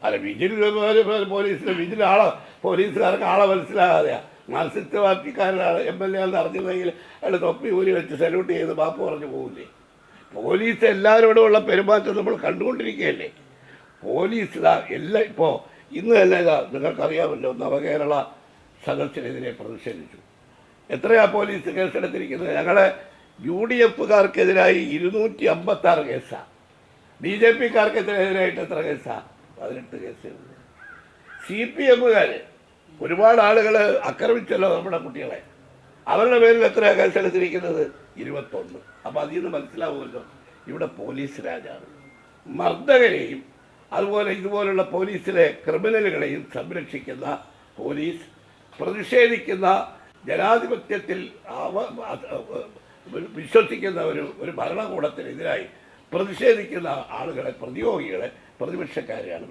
അല്ല വിജിൽ പോലീസിന് പോലീസുകാർക്ക് ആളെ മനസ്സിലാകാതെയാണ്. മാർക്സിസ്റ്റ് പാർട്ടിക്കാരനാണ് MLA എന്ന് അറിഞ്ഞിരുന്നെങ്കിൽ അയാൾ തൊപ്പി ഊരി വെച്ച് സല്യൂട്ട് ചെയ്ത് മാപ്പ് പറഞ്ഞു പോകില്ലേ? പോലീസ് എല്ലാവരോടുമുള്ള പെരുമാറ്റം നമ്മൾ കണ്ടുകൊണ്ടിരിക്കുകയല്ലേ. പോലീസ് എല്ലാം ഇപ്പോൾ ഇന്ന് തന്നെ നിങ്ങൾക്കറിയാമല്ലോ, നവകേരള സദസ്സിനെതിരെ പ്രതിഷേധിച്ചു. എത്രയാ പോലീസ് കേസെടുത്തിരിക്കുന്നത്? ഞങ്ങളെ UDFകാർക്കെതിരായി 256 കേസാണ്. BJPക്കാർക്കെതിരായിട്ട് എത്ര കേസാണ്? 18 കേസുകൾ. CPMകാർ ഒരുപാട് ആളുകൾ ആക്രമിച്ചല്ലോ നമ്മുടെ കുട്ടികളെ, അവരുടെ പേരിൽ എത്രയാണ് കേസെടുത്തിരിക്കുന്നത്? 21. അപ്പോൾ അതിൽ നിന്ന് മനസ്സിലാവുമല്ലോ ഇവിടെ പോലീസ് രാജാണ്. മർദ്ദകരെയും അതുപോലെ ഇതുപോലുള്ള പോലീസിലെ ക്രിമിനലുകളെയും സംരക്ഷിക്കുന്ന പോലീസ്, പ്രതിഷേധിക്കുന്ന ജനാധിപത്യത്തിൽ വിശ്വസിക്കുന്ന ഒരു ഭരണകൂടത്തിനെതിരായി പ്രതിഷേധിക്കുന്ന ആളുകളെ, പ്രതിയോഗികളെ പ്രതിപക്ഷക്കാരെയാണ്